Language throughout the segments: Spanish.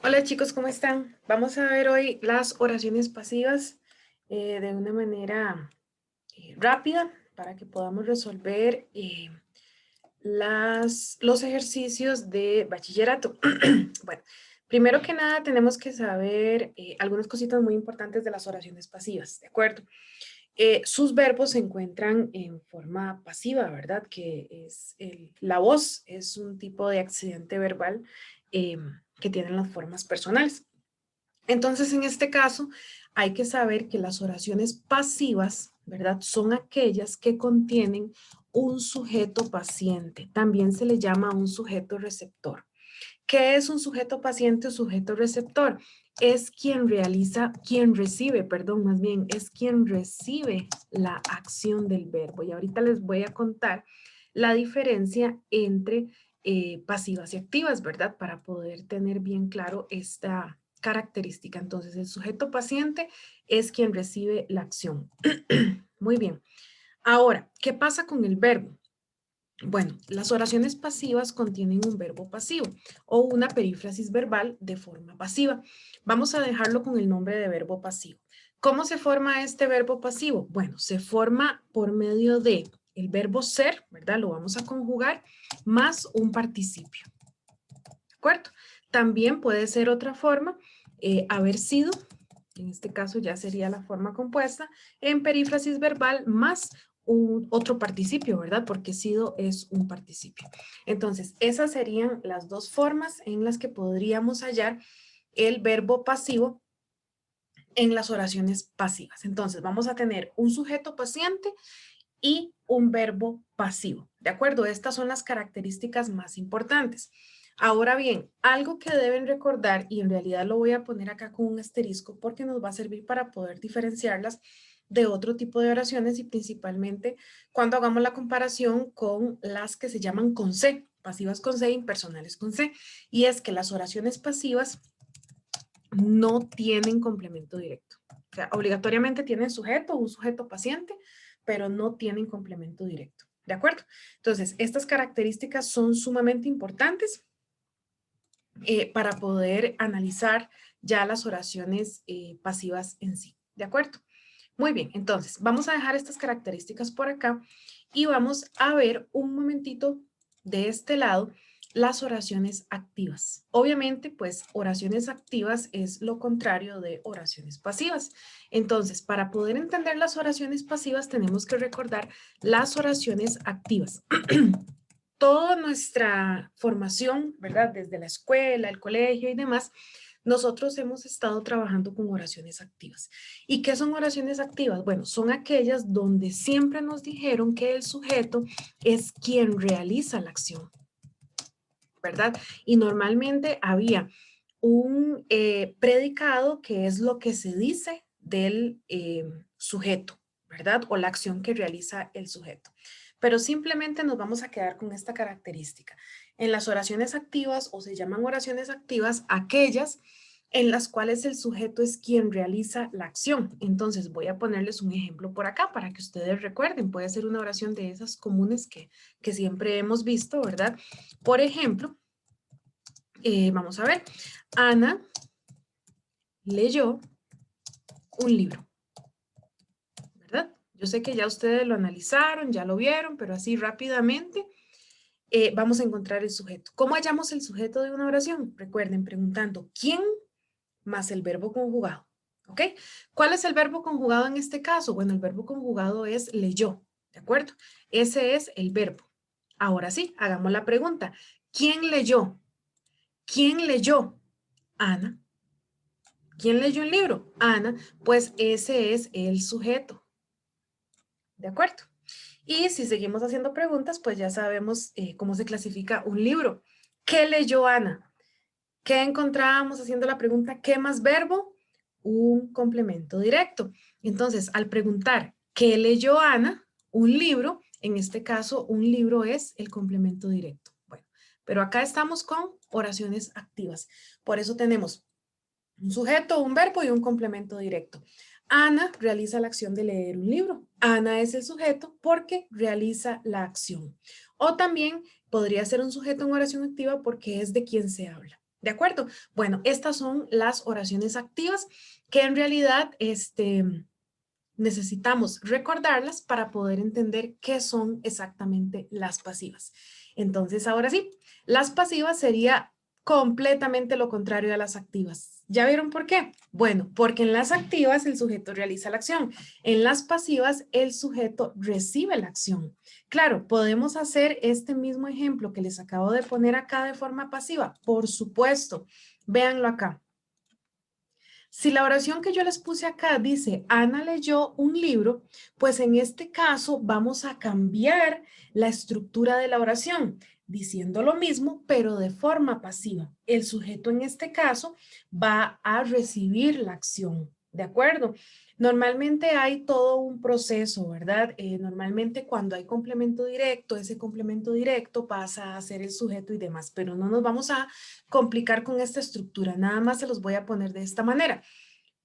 Hola chicos, ¿cómo están? Vamos a ver hoy las oraciones pasivas de una manera rápida para que podamos resolver los ejercicios de bachillerato. Bueno, primero que nada tenemos que saber algunas cositas muy importantes de las oraciones pasivas, ¿de acuerdo? Sus verbos se encuentran en forma pasiva, ¿verdad? Que es la voz, es un tipo de accidente verbal que tienen las formas personales. Entonces, en este caso, hay que saber que las oraciones pasivas, ¿verdad? Son aquellas que contienen un sujeto paciente. También se le llama un sujeto receptor. ¿Qué es un sujeto paciente o sujeto receptor? Es quien realiza, quien recibe, perdón, más bien, es quien recibe la acción del verbo. Y ahorita les voy a contar la diferencia entre pasivas y activas, ¿verdad? Para poder tener bien claro esta característica. Entonces, el sujeto paciente es quien recibe la acción. Muy bien. Ahora, ¿qué pasa con el verbo? Bueno, las oraciones pasivas contienen un verbo pasivo o una perífrasis verbal de forma pasiva. Vamos a dejarlo con el nombre de verbo pasivo. ¿Cómo se forma este verbo pasivo? Bueno, se forma por medio de el verbo ser, ¿verdad? Lo vamos a conjugar más un participio, ¿de acuerdo? También puede ser otra forma, haber sido, en este caso ya sería la forma compuesta, en perífrasis verbal más otro participio, ¿verdad? Porque sido es un participio. Entonces, esas serían las dos formas en las que podríamos hallar el verbo pasivo en las oraciones pasivas. Entonces, vamos a tener un sujeto paciente y un verbo pasivo, ¿de acuerdo? Estas son las características más importantes. Ahora bien, algo que deben recordar, y en realidad lo voy a poner acá con un asterisco porque nos va a servir para poder diferenciarlas de otro tipo de oraciones y principalmente cuando hagamos la comparación con las que se llaman con C, pasivas con C, impersonales con C, y es que las oraciones pasivas no tienen complemento directo. O sea, obligatoriamente tienen sujeto, un sujeto paciente, pero no tienen complemento directo. ¿De acuerdo? Entonces, estas características son sumamente importantes para poder analizar ya las oraciones pasivas en sí. ¿De acuerdo? Muy bien, entonces vamos a dejar estas características por acá y vamos a ver un momentito de este lado las oraciones activas. Obviamente, pues oraciones activas es lo contrario de oraciones pasivas. Entonces, para poder entender las oraciones pasivas tenemos que recordar las oraciones activas. Toda nuestra formación, ¿verdad? Desde la escuela, el colegio y demás, nosotros hemos estado trabajando con oraciones activas. ¿Y qué son oraciones activas? Bueno, son aquellas donde siempre nos dijeron que el sujeto es quien realiza la acción, ¿verdad? Y normalmente había un predicado que es lo que se dice del sujeto, ¿verdad? O la acción que realiza el sujeto. Pero simplemente nos vamos a quedar con esta característica. En las oraciones activas, o se llaman oraciones activas, aquellas en las cuales el sujeto es quien realiza la acción. Entonces voy a ponerles un ejemplo por acá para que ustedes recuerden. Puede ser una oración de esas comunes que siempre hemos visto, ¿verdad? Por ejemplo, vamos a ver, Ana leyó un libro, ¿verdad? Yo sé que ya ustedes lo analizaron, ya lo vieron, pero así rápidamente vamos a encontrar el sujeto. ¿Cómo hallamos el sujeto de una oración? Recuerden, preguntando ¿quién? Más el verbo conjugado, ¿ok? ¿Cuál es el verbo conjugado en este caso? Bueno, el verbo conjugado es leyó, ¿de acuerdo? Ese es el verbo. Ahora sí, hagamos la pregunta. ¿Quién leyó? ¿Quién leyó? Ana. ¿Quién leyó el libro? Ana, pues ese es el sujeto. ¿De acuerdo? Y si seguimos haciendo preguntas, pues ya sabemos cómo se clasifica un libro. ¿Qué leyó Ana? ¿Qué encontrábamos haciendo la pregunta? ¿Qué más verbo? Un complemento directo. Entonces, al preguntar ¿qué leyó Ana? Un libro, en este caso, un libro es el complemento directo. Bueno, pero acá estamos con oraciones activas. Por eso tenemos un sujeto, un verbo y un complemento directo. Ana realiza la acción de leer un libro. Ana es el sujeto porque realiza la acción. O también podría ser un sujeto en oración activa porque es de quien se habla. ¿De acuerdo? Bueno, estas son las oraciones activas que en realidad necesitamos recordarlas para poder entender qué son exactamente las pasivas. Entonces, ahora sí, las pasivas sería completamente lo contrario a las activas. ¿Ya vieron por qué? Bueno, porque en las activas el sujeto realiza la acción. En las pasivas el sujeto recibe la acción. Claro, podemos hacer este mismo ejemplo que les acabo de poner acá de forma pasiva. Por supuesto, véanlo acá. Si la oración que yo les puse acá dice, Ana leyó un libro, pues en este caso vamos a cambiar la estructura de la oración, diciendo lo mismo, pero de forma pasiva. El sujeto en este caso va a recibir la acción, ¿de acuerdo? Normalmente hay todo un proceso, ¿verdad? Normalmente cuando hay complemento directo, ese complemento directo pasa a ser el sujeto y demás, pero no nos vamos a complicar con esta estructura, nada más se los voy a poner de esta manera.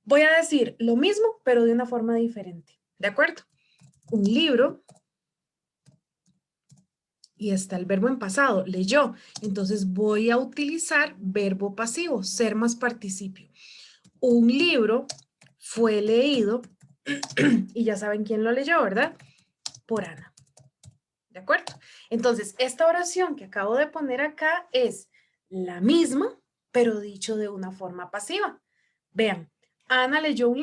Voy a decir lo mismo, pero de una forma diferente, ¿de acuerdo? Un libro, y está el verbo en pasado, leyó, entonces voy a utilizar verbo pasivo, ser más participio. Un libro fue leído, y ya saben quién lo leyó, ¿verdad? Por Ana, ¿de acuerdo? Entonces, esta oración que acabo de poner acá es la misma, pero dicho de una forma pasiva. Vean, Ana leyó un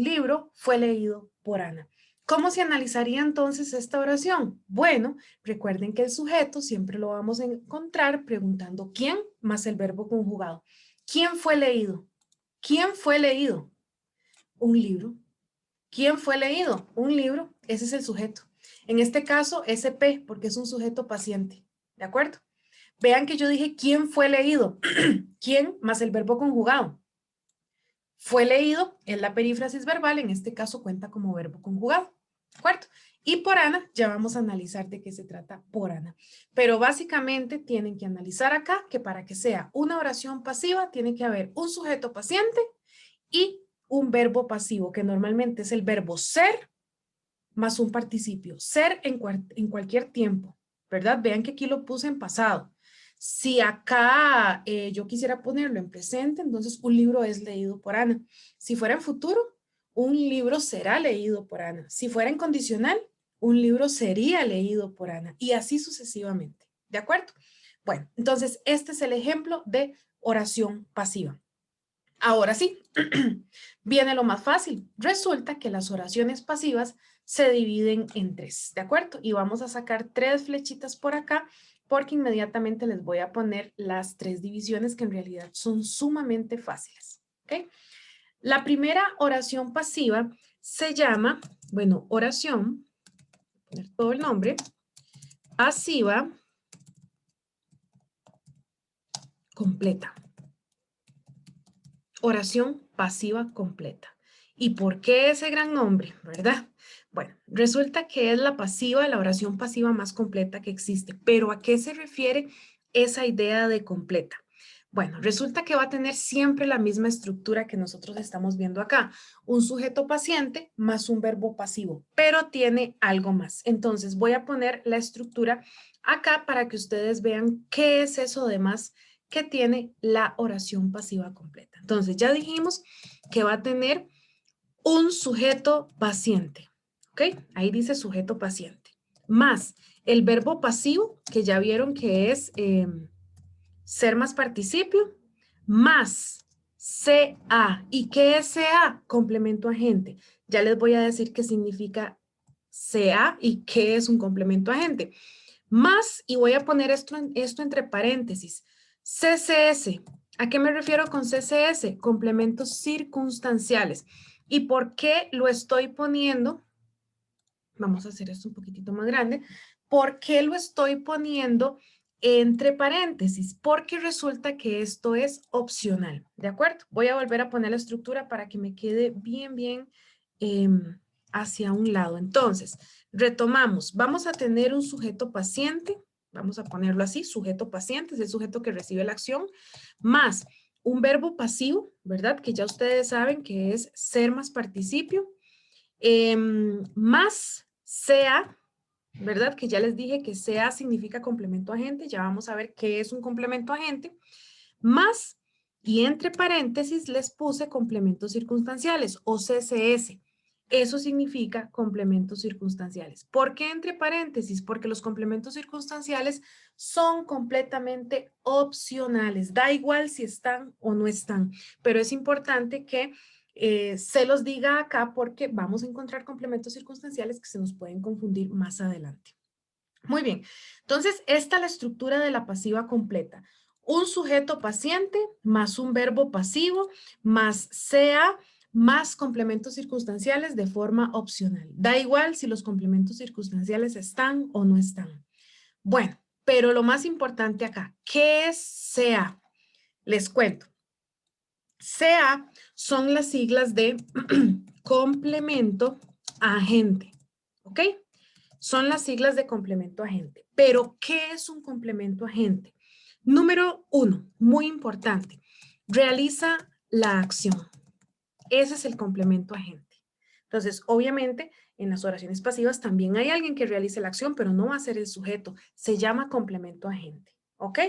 libro fue leído por Ana. ¿Cómo se analizaría entonces esta oración? Bueno, recuerden que el sujeto siempre lo vamos a encontrar preguntando quién más el verbo conjugado. ¿Quién fue leído? ¿Quién fue leído? Un libro. ¿Quién fue leído? Un libro. Ese es el sujeto. En este caso, SP, porque es un sujeto paciente. ¿De acuerdo? Vean que yo dije quién fue leído. ¿Quién más el verbo conjugado? Fue leído es la perífrasis verbal, en este caso cuenta como verbo conjugado, ¿de acuerdo? Y por Ana, ya vamos a analizar de qué se trata por Ana. Pero básicamente tienen que analizar acá que para que sea una oración pasiva tiene que haber un sujeto paciente y un verbo pasivo, que normalmente es el verbo ser más un participio. Ser en cualquier tiempo, ¿verdad? Vean que aquí lo puse en pasado. Si acá yo quisiera ponerlo en presente, entonces un libro es leído por Ana. Si fuera en futuro, un libro será leído por Ana. Si fuera en condicional, un libro sería leído por Ana. Y así sucesivamente. ¿De acuerdo? Bueno, entonces este es el ejemplo de oración pasiva. Ahora sí, viene lo más fácil. Resulta que las oraciones pasivas se dividen en tres, ¿de acuerdo? Y vamos a sacar tres flechitas por acá porque inmediatamente les voy a poner las tres divisiones que en realidad son sumamente fáciles, ¿ok? La primera oración pasiva se llama, bueno, oración, poner todo el nombre, pasiva completa. Oración pasiva completa. ¿Y por qué ese gran nombre, verdad? Bueno, resulta que es la pasiva, la oración pasiva más completa que existe. ¿Pero a qué se refiere esa idea de completa? Bueno, resulta que va a tener siempre la misma estructura que nosotros estamos viendo acá. Un sujeto paciente más un verbo pasivo, pero tiene algo más. Entonces voy a poner la estructura acá para que ustedes vean qué es eso de más que tiene la oración pasiva completa. Entonces ya dijimos que va a tener un sujeto paciente, ¿ok? Ahí dice sujeto paciente. Más el verbo pasivo, que ya vieron que es ser más participio, más CA. ¿Y qué es CA? Complemento agente. Ya les voy a decir qué significa CA y qué es un complemento agente. Más, y voy a poner esto entre paréntesis, CCS. ¿A qué me refiero con CCS? Complementos circunstanciales. ¿Y por qué lo estoy poniendo? Vamos a hacer esto un poquitito más grande. ¿Por qué lo estoy poniendo entre paréntesis? Porque resulta que esto es opcional, ¿de acuerdo? Voy a volver a poner la estructura para que me quede bien hacia un lado. Entonces, retomamos. Vamos a tener un sujeto paciente, vamos a ponerlo así, sujeto paciente, es el sujeto que recibe la acción, más un verbo pasivo, ¿verdad? Que ya ustedes saben que es ser más participio, más sea, ¿verdad? Que ya les dije que sea significa complemento agente, ya vamos a ver qué es un complemento agente, más, y entre paréntesis les puse complementos circunstanciales o CCS. Eso significa complementos circunstanciales. ¿Por qué entre paréntesis? Porque los complementos circunstanciales son completamente opcionales. Da igual si están o no están, pero es importante que se los diga acá porque vamos a encontrar complementos circunstanciales que se nos pueden confundir más adelante. Muy bien, entonces esta es la estructura de la pasiva completa. Un sujeto paciente más un verbo pasivo más sea más complementos circunstanciales de forma opcional. Da igual si los complementos circunstanciales están o no están. Bueno, pero lo más importante acá, ¿qué es sea? Les cuento. sea son las siglas de complemento agente, ¿ok? Son las siglas de complemento agente. Pero, ¿qué es un complemento agente? Número 1, muy importante, realiza la acción. Ese es el complemento agente. Entonces, obviamente, en las oraciones pasivas también hay alguien que realice la acción, pero no va a ser el sujeto. Se llama complemento agente, ¿ok?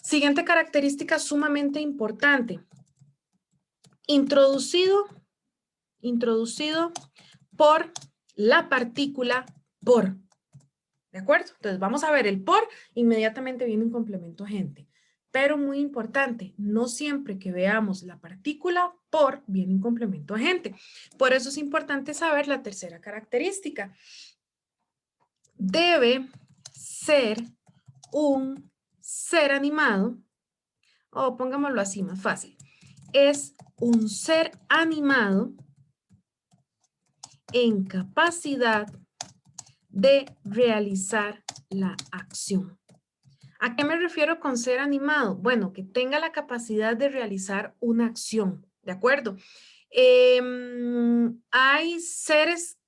Siguiente característica sumamente importante. Introducido por la partícula por. ¿De acuerdo? Entonces vamos a ver el por, inmediatamente viene un complemento agente. Pero muy importante, no siempre que veamos la partícula por viene un complemento agente. Por eso es importante saber la tercera característica. Debe ser un ser animado, o pongámoslo así más fácil. Es un ser animado en capacidad de realizar la acción. ¿A qué me refiero con ser animado? Bueno, que tenga la capacidad de realizar una acción, ¿de acuerdo? Hay seres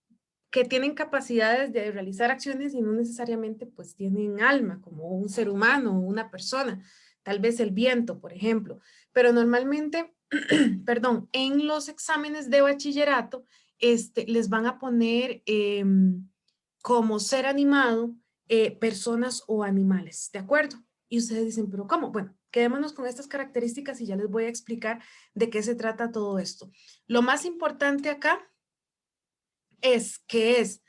que tienen capacidades de realizar acciones y no necesariamente pues tienen alma, como un ser humano o una persona, tal vez el viento, por ejemplo, pero normalmente, perdón, en los exámenes de bachillerato, les van a poner como ser animado personas o animales, ¿de acuerdo? Y ustedes dicen, ¿pero cómo? Bueno, quedémonos con estas características y ya les voy a explicar de qué se trata todo esto. Lo más importante acá es que es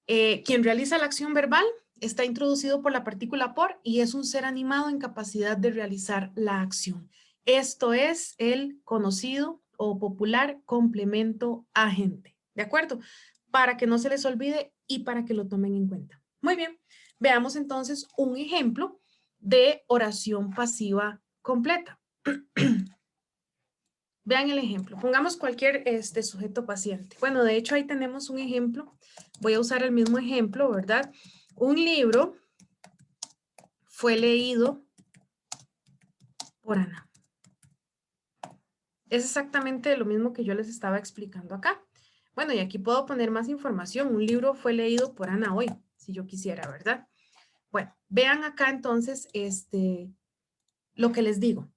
quien realiza la acción verbal, está introducido por la partícula por y es un ser animado en capacidad de realizar la acción. Esto es el conocido o popular complemento agente, ¿de acuerdo? Para que no se les olvide y para que lo tomen en cuenta. Muy bien, veamos entonces un ejemplo de oración pasiva completa. Vean el ejemplo. Pongamos cualquier sujeto paciente. Bueno, de hecho ahí tenemos un ejemplo. Voy a usar el mismo ejemplo, ¿verdad? Un libro fue leído por Ana. Es exactamente lo mismo que yo les estaba explicando acá. Bueno, y aquí puedo poner más información. Un libro fue leído por Ana hoy, si yo quisiera, ¿verdad? Bueno, vean acá entonces lo que les digo.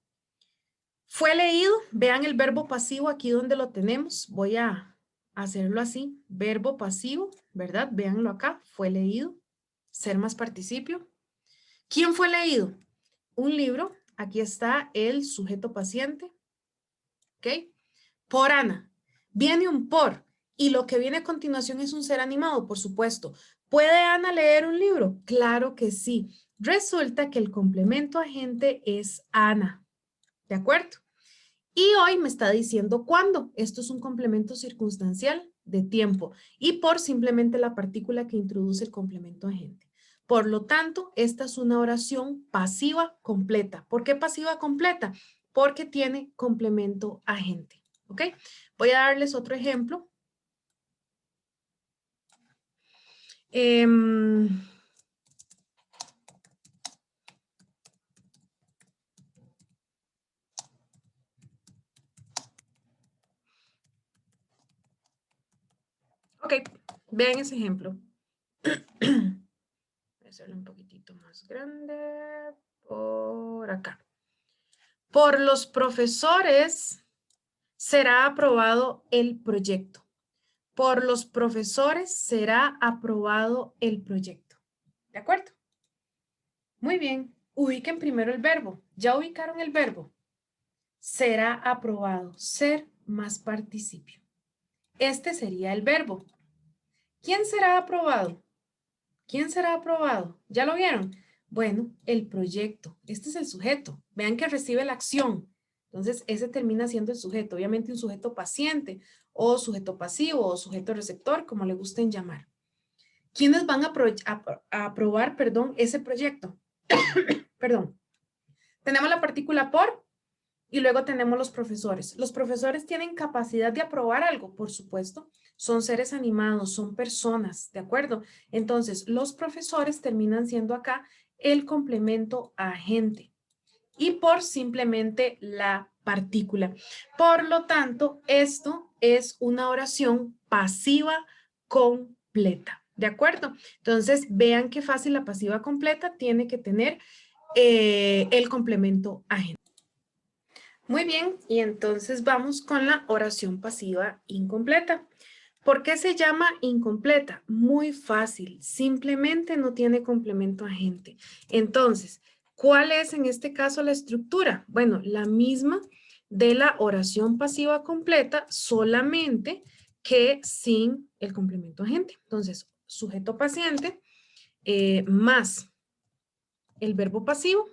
Fue leído, vean el verbo pasivo aquí donde lo tenemos. Voy a hacerlo así, verbo pasivo, ¿verdad? Véanlo acá, fue leído, ser más participio. ¿Quién fue leído? Un libro, aquí está el sujeto paciente, ¿ok? Por Ana. Viene un por y lo que viene a continuación es un ser animado, por supuesto. ¿Puede Ana leer un libro? Claro que sí. Resulta que el complemento agente es Ana, ¿de acuerdo? Y hoy me está diciendo cuándo. Esto es un complemento circunstancial de tiempo y por simplemente la partícula que introduce el complemento agente. Por lo tanto, esta es una oración pasiva completa. ¿Por qué pasiva completa? Porque tiene complemento agente. ¿Ok? Voy a darles otro ejemplo. Ok, vean ese ejemplo. Voy a hacerlo un poquitito más grande por acá. Por los profesores será aprobado el proyecto. Por los profesores será aprobado el proyecto. ¿De acuerdo? Muy bien. Ubiquen primero el verbo. ¿Ya ubicaron el verbo? Será aprobado. Ser más participio. Este sería el verbo. ¿Quién será aprobado? ¿Quién será aprobado? ¿Ya lo vieron? Bueno, el proyecto. Este es el sujeto. Vean que recibe la acción. Entonces, ese termina siendo el sujeto. Obviamente un sujeto paciente o sujeto pasivo o sujeto receptor, como le gusten llamar. ¿Quiénes van a aprobar, perdón, ese proyecto? Perdón. Tenemos la partícula por y luego tenemos los profesores. Los profesores tienen capacidad de aprobar algo, por supuesto. Son seres animados, son personas, ¿de acuerdo? Entonces, los profesores terminan siendo acá el complemento agente y por simplemente la partícula. Por lo tanto, esto es una oración pasiva completa, ¿de acuerdo? Entonces, vean qué fácil la pasiva completa tiene que tener el complemento agente. Muy bien, y entonces vamos con la oración pasiva incompleta. ¿Por qué se llama incompleta? Muy fácil, simplemente no tiene complemento agente. Entonces, ¿cuál es en este caso la estructura? Bueno, la misma de la oración pasiva completa, solamente que sin el complemento agente. Entonces, sujeto paciente más el verbo pasivo,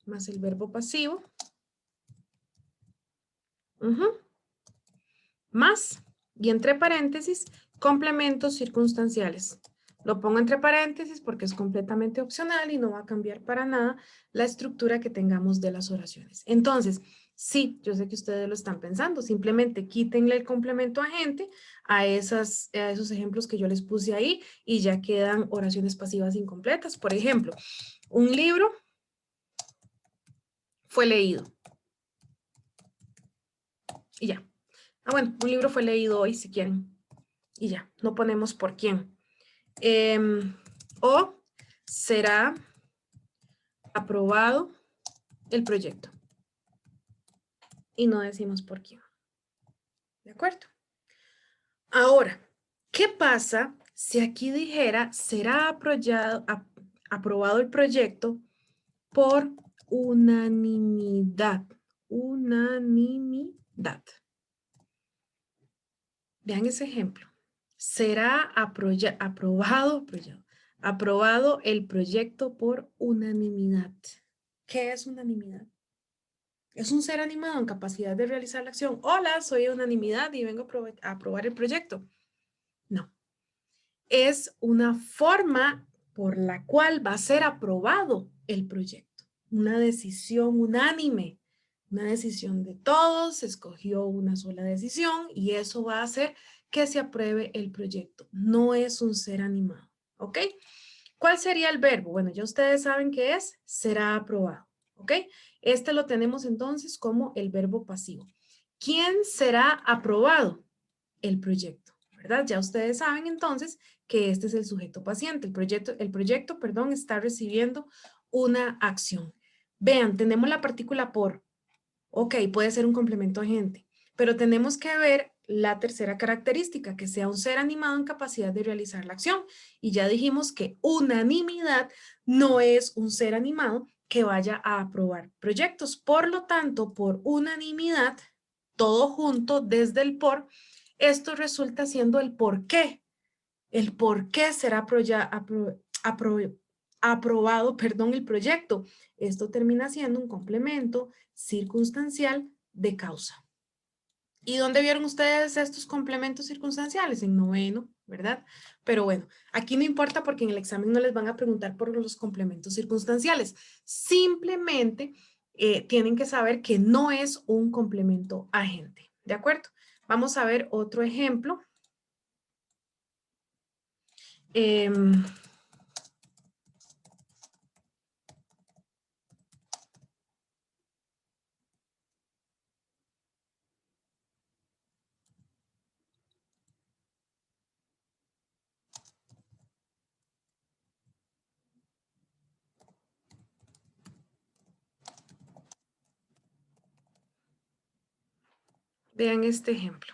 más el verbo pasivo, más, y entre paréntesis, complementos circunstanciales. Lo pongo entre paréntesis porque es completamente opcional y no va a cambiar para nada la estructura que tengamos de las oraciones. Entonces, sí, yo sé que ustedes lo están pensando, simplemente quítenle el complemento agente a esos ejemplos que yo les puse ahí y ya quedan oraciones pasivas incompletas. Por ejemplo, un libro fue leído y ya. Ah, bueno, un libro fue leído hoy si quieren y ya, no ponemos por quién. O será aprobado el proyecto. Y no decimos por quién. ¿De acuerdo? Ahora, ¿qué pasa si aquí dijera será aprobado el proyecto por unanimidad? Unanimidad. Vean ese ejemplo. Será aprobado el proyecto por unanimidad. ¿Qué es unanimidad? Es un ser animado en capacidad de realizar la acción. Hola, soy unanimidad y vengo a aprobar el proyecto. No. Es una forma por la cual va a ser aprobado el proyecto. Una decisión unánime. Una decisión de todos, se escogió una sola decisión y eso va a hacer que se apruebe el proyecto. No es un ser animado. ¿Ok? ¿Cuál sería el verbo? Bueno, ya ustedes saben qué es, será aprobado, ¿ok? Este lo tenemos entonces como el verbo pasivo. ¿Quién será aprobado? El proyecto, ¿verdad? Ya ustedes saben entonces que este es el sujeto paciente. El proyecto, perdón, está recibiendo una acción. Vean, tenemos la partícula por. Ok, puede ser un complemento agente, pero tenemos que ver la tercera característica, que sea un ser animado en capacidad de realizar la acción. Y ya dijimos que unanimidad no es un ser animado que vaya a aprobar proyectos. Por lo tanto, por unanimidad, todo junto desde el por, esto resulta siendo el por qué. El por qué será aprobado, perdón, el proyecto. Esto termina siendo un complemento circunstancial de causa. ¿Y dónde vieron ustedes estos complementos circunstanciales? En noveno, ¿verdad? Pero bueno, aquí no importa porque en el examen no les van a preguntar por los complementos circunstanciales. Simplemente tienen que saber que no es un complemento agente, ¿de acuerdo? Vamos a ver otro ejemplo. Em, Vean este ejemplo.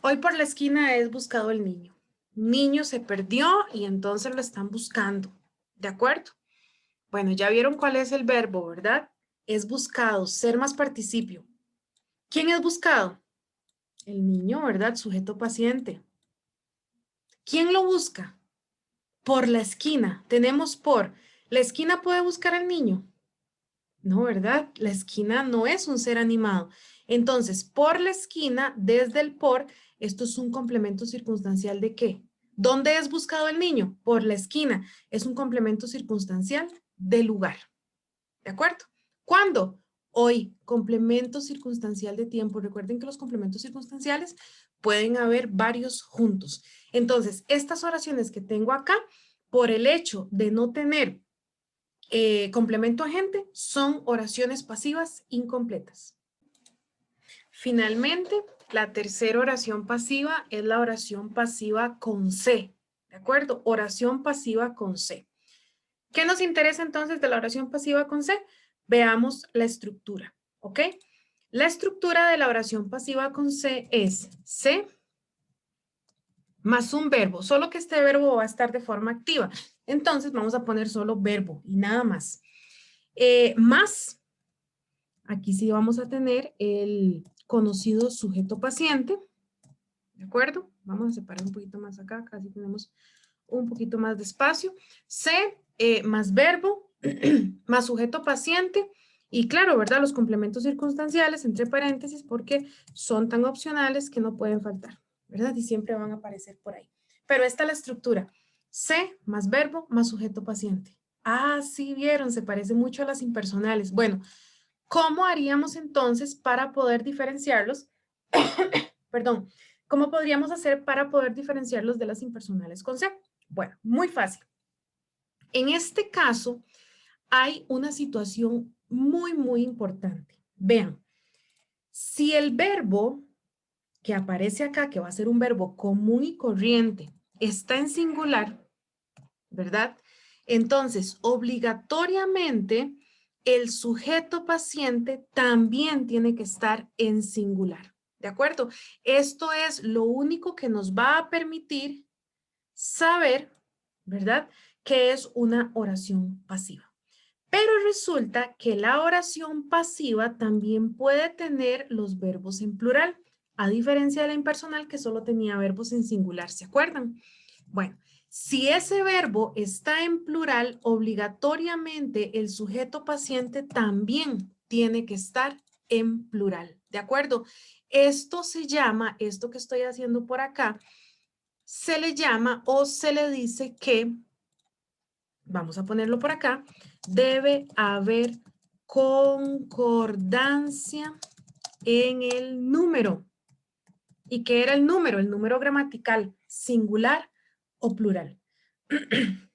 Hoy por la esquina es buscado el niño. niño se perdió y entonces lo están buscando. ¿De acuerdo? Bueno, ya vieron cuál es el verbo, ¿verdad? Es buscado, ser más participio. ¿Quién es buscado? El niño, ¿verdad? Sujeto paciente. ¿Quién lo busca? Por la esquina. Tenemos por. ¿La esquina puede buscar al niño? No, ¿verdad? La esquina no es un ser animado. Entonces, por la esquina, desde el por, esto es un complemento circunstancial ¿de qué? ¿Dónde es buscado el niño? Por la esquina. Es un complemento circunstancial de lugar. ¿De acuerdo? ¿Cuándo? Hoy, complemento circunstancial de tiempo. Recuerden que los complementos circunstanciales pueden haber varios juntos. Entonces, estas oraciones que tengo acá, por el hecho de no tener complemento agente, son oraciones pasivas incompletas. Finalmente, la tercera oración pasiva es la oración pasiva con C. ¿De acuerdo? Oración pasiva con C. ¿Qué nos interesa entonces de la oración pasiva con C? Veamos la estructura, ¿ok? La estructura de la oración pasiva con C es C más un verbo, solo que este verbo va a estar de forma activa. Entonces vamos a poner solo verbo y nada más. Más, aquí sí vamos a tener el conocido sujeto paciente, ¿de acuerdo? Vamos a separar un poquito más acá, casi tenemos un poquito más de espacio. C más verbo, más sujeto paciente, y claro, ¿verdad? Los complementos circunstanciales, entre paréntesis, porque son tan opcionales que no pueden faltar, ¿verdad? Y siempre van a aparecer por ahí. Pero esta es la estructura. C más verbo más sujeto paciente. Ah, sí vieron, se parece mucho a las impersonales. Bueno, ¿cómo haríamos entonces para poder diferenciarlos? Perdón, ¿cómo podríamos hacer para poder diferenciarlos de las impersonales con C? Bueno, muy fácil. En este caso, hay una situación muy importante. Vean, si el verbo que aparece acá, que va a ser un verbo común y corriente, está en singular, ¿verdad? Entonces, obligatoriamente, el sujeto paciente también tiene que estar en singular, ¿de acuerdo? Esto es lo único que nos va a permitir saber, ¿verdad?, que es una oración pasiva. Pero resulta que la oración pasiva también puede tener los verbos en plural, a diferencia de la impersonal que solo tenía verbos en singular, ¿se acuerdan? Bueno, si ese verbo está en plural, obligatoriamente el sujeto paciente también tiene que estar en plural, ¿de acuerdo? Esto se llama, esto que estoy haciendo por acá, se le llama o se le dice que, vamos a ponerlo por acá, debe haber concordancia en el número. ¿Y qué era el número? El número gramatical, singular o plural.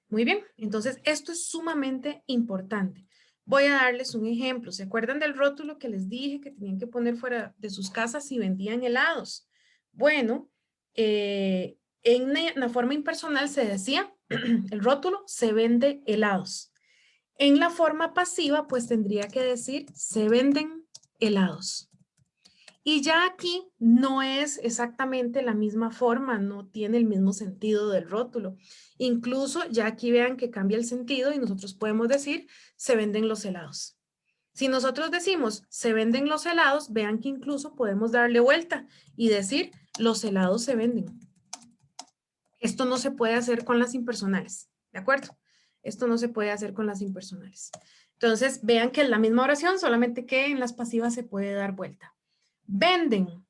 Muy bien, entonces esto es sumamente importante. Voy a darles un ejemplo. ¿Se acuerdan del rótulo que les dije que tenían que poner fuera de sus casas si vendían helados? Bueno, en la forma impersonal se decía, el rótulo, se vende helados. En la forma pasiva, pues tendría que decir, se venden helados. Y ya aquí no es exactamente la misma forma, no tiene el mismo sentido del rótulo. Incluso ya aquí vean que cambia el sentido y nosotros podemos decir, se venden los helados. Si nosotros decimos, se venden los helados, vean que incluso podemos darle vuelta y decir, los helados se venden. Esto no se puede hacer con las impersonales, ¿de acuerdo? Esto no se puede hacer con las impersonales. Entonces, vean que es la misma oración, solamente que en las pasivas se puede dar vuelta. Venden.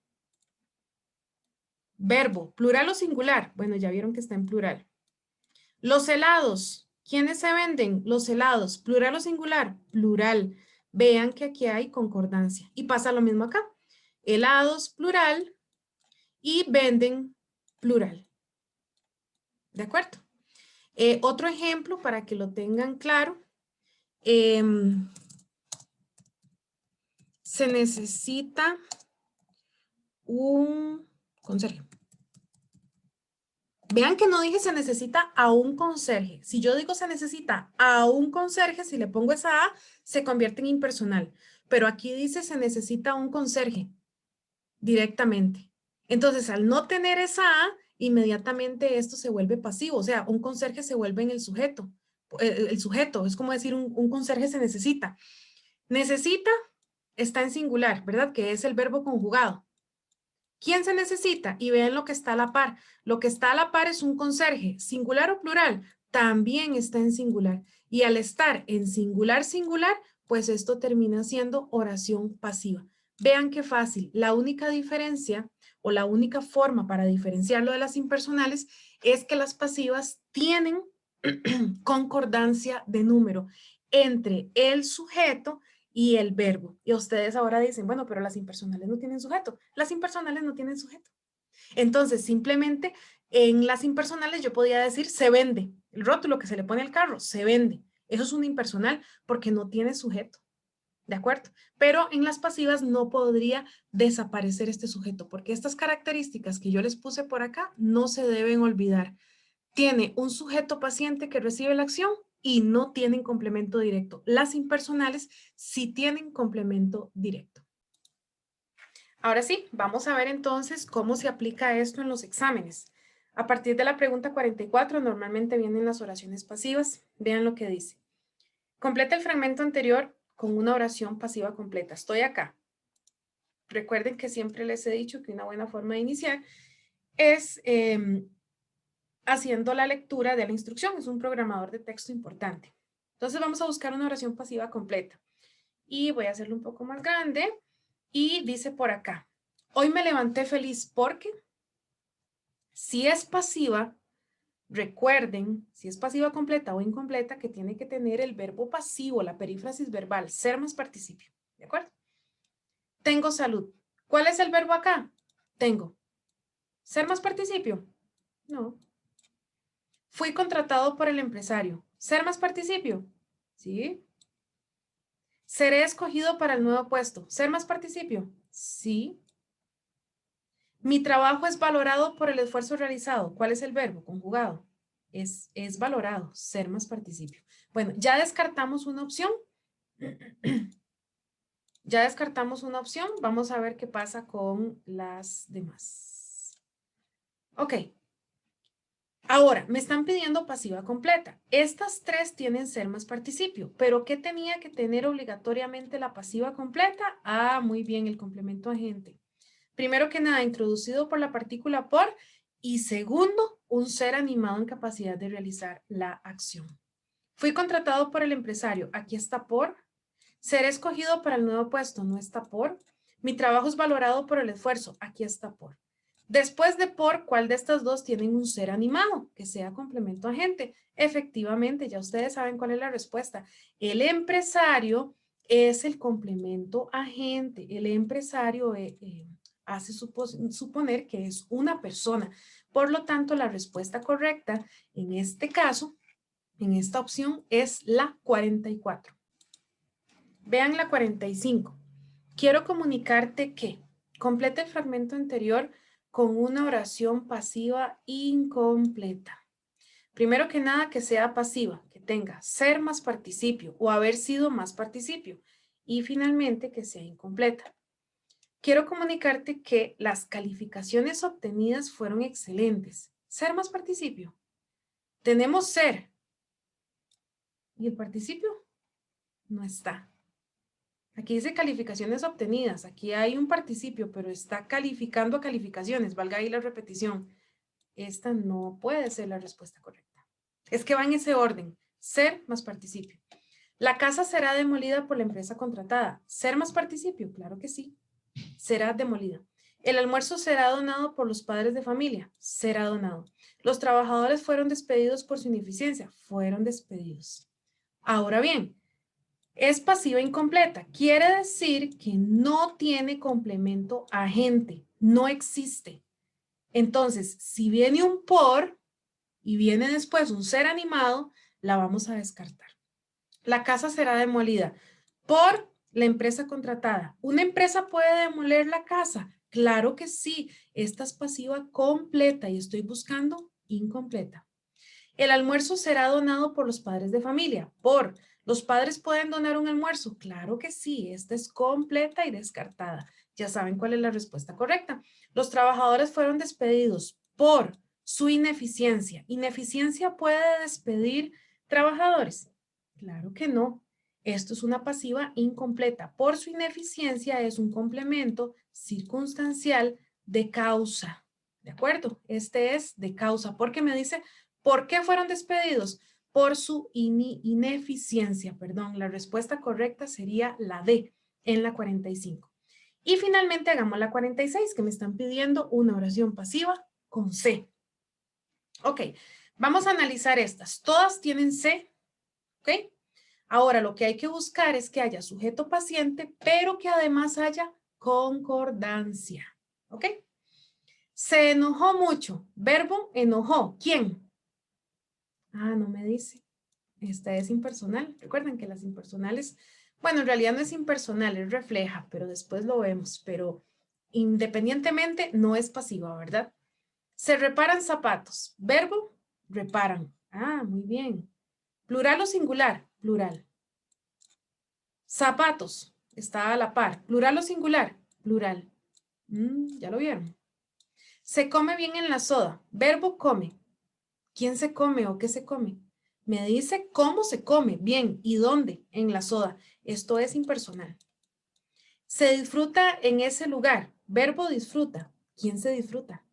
Verbo, plural o singular. Bueno, ya vieron que está en plural. Los helados. ¿Quiénes se venden? Los helados. ¿Plural o singular? Plural. Vean que aquí hay concordancia. Y pasa lo mismo acá. Helados, plural. Y venden, plural. ¿De acuerdo? Otro ejemplo para que lo tengan claro. Se necesita un conserje. Vean que no dije se necesita a un conserje. Si yo digo se necesita a un conserje, si le pongo esa A, se convierte en impersonal. Pero aquí dice se necesita un conserje directamente. Entonces, al no tener esa A, inmediatamente esto se vuelve pasivo. O sea, un conserje se vuelve en el sujeto. El sujeto, es como decir un conserje se necesita. Necesita está en singular, ¿verdad? Que es el verbo conjugado. ¿Quién se necesita? Y vean lo que está a la par. Lo que está a la par es un conserje, singular o plural, también está en singular. Y al estar en singular, singular, pues esto termina siendo oración pasiva. Vean qué fácil. La única diferencia o la única forma para diferenciarlo de las impersonales es que las pasivas tienen concordancia de número entre el sujeto y el verbo. Y ustedes ahora dicen, bueno, pero las impersonales no tienen sujeto. Las impersonales no tienen sujeto. Entonces, simplemente en las impersonales yo podía decir se vende. El rótulo que se le pone al carro, se vende. Eso es un impersonal porque no tiene sujeto. ¿De acuerdo? Pero en las pasivas no podría desaparecer este sujeto porque estas características que yo les puse por acá no se deben olvidar. Tiene un sujeto paciente que recibe la acción y no tienen complemento directo. Las impersonales sí tienen complemento directo. Ahora sí, vamos a ver entonces cómo se aplica esto en los exámenes. A partir de la pregunta 44, normalmente vienen las oraciones pasivas. Vean lo que dice. Completa el fragmento anterior con una oración pasiva completa. Estoy acá. Recuerden que siempre les he dicho que una buena forma de iniciar es haciendo la lectura de la instrucción. Es un programador de texto importante. Entonces vamos a buscar una oración pasiva completa. Y voy a hacerlo un poco más grande. Y dice por acá, hoy me levanté feliz porque si es pasiva, recuerden, si es pasiva completa o incompleta, que tiene que tener el verbo pasivo, la perífrasis verbal, ser más participio. ¿De acuerdo? Tengo salud. ¿Cuál es el verbo acá? Tengo. ¿Ser más participio? No. Fui contratado por el empresario. ¿Ser más participio? Sí. ¿Seré escogido para el nuevo puesto? ¿Ser más participio? Sí. Mi trabajo es valorado por el esfuerzo realizado. ¿Cuál es el verbo? Conjugado. Es valorado, ser más participio. Bueno, ya descartamos una opción. Ya descartamos una opción. Vamos a ver qué pasa con las demás. Ok. Ahora, me están pidiendo pasiva completa. Estas tres tienen ser más participio, pero ¿qué tenía que tener obligatoriamente la pasiva completa? Ah, muy bien, el complemento agente. Primero que nada, introducido por la partícula por, y segundo, un ser animado en capacidad de realizar la acción. Fui contratado por el empresario, aquí está por. Ser escogido para el nuevo puesto, no está por. Mi trabajo es valorado por el esfuerzo, aquí está por. Después de por, ¿cuál de estas dos tienen un ser animado? Que sea complemento agente. Efectivamente, ya ustedes saben cuál es la respuesta. El empresario es el complemento agente. El empresario hace suponer que es una persona. Por lo tanto, la respuesta correcta en este caso, en esta opción, es la 44. Vean la 45. Quiero comunicarte que complete el fragmento anterior con una oración pasiva incompleta. Primero que nada, que sea pasiva, que tenga ser más participio o haber sido más participio. Y finalmente, que sea incompleta. Quiero comunicarte que las calificaciones obtenidas fueron excelentes. Ser más participio. Tenemos ser. ¿Y el participio? No está. Aquí dice calificaciones obtenidas. Aquí hay un participio, pero está calificando a calificaciones. Valga ahí la repetición. Esta no puede ser la respuesta correcta. Es que va en ese orden. Ser más participio. La casa será demolida por la empresa contratada. ¿Ser más participio? Claro que sí. Será demolida. El almuerzo será donado por los padres de familia. Será donado. Los trabajadores fueron despedidos por su ineficiencia. Fueron despedidos. Ahora bien, es pasiva incompleta. Quiere decir que no tiene complemento agente. No existe. Entonces, si viene un por y viene después un ser animado, la vamos a descartar. La casa será demolida por la empresa contratada. ¿Una empresa puede demoler la casa? Claro que sí. Esta es pasiva completa y estoy buscando incompleta. El almuerzo será donado por los padres de familia. Por, ¿los padres pueden donar un almuerzo? Claro que sí, esta es completa y descartada. Ya saben cuál es la respuesta correcta. Los trabajadores fueron despedidos por su ineficiencia. ¿Ineficiencia puede despedir trabajadores? Claro que no. Esto es una pasiva incompleta. Por su ineficiencia es un complemento circunstancial de causa. ¿De acuerdo? Este es de causa porque me dice, ¿por qué fueron despedidos? Por su ineficiencia, perdón. La respuesta correcta sería la D en la 45. Y finalmente hagamos la 46, que me están pidiendo una oración pasiva con C. Ok, vamos a analizar estas. Todas tienen C, ¿ok? Ahora lo que hay que buscar es que haya sujeto paciente, pero que además haya concordancia, ¿ok? Se enojó mucho. Verbo enojó. ¿Quién? Ah, no me dice. Esta es impersonal. Recuerden que las impersonales, bueno, en realidad no es impersonal, es refleja, pero después lo vemos. Pero independientemente no es pasiva, ¿verdad? Se reparan zapatos. Verbo, reparan. Ah, muy bien. Plural o singular, plural. Zapatos, está a la par. Plural o singular, plural. Ya lo vieron. Se come bien en la soda. Verbo come. ¿Quién se come o qué se come? Me dice cómo se come, bien, y dónde, en la soda. Esto es impersonal. Se disfruta en ese lugar. Verbo disfruta. ¿Quién se disfruta?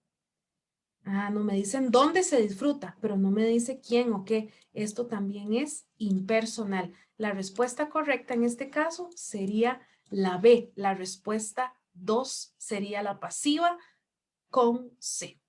Ah, no me dicen dónde se disfruta, pero no me dice quién o qué. Esto también es impersonal. La respuesta correcta en este caso sería la B. La respuesta 2 sería la pasiva con C.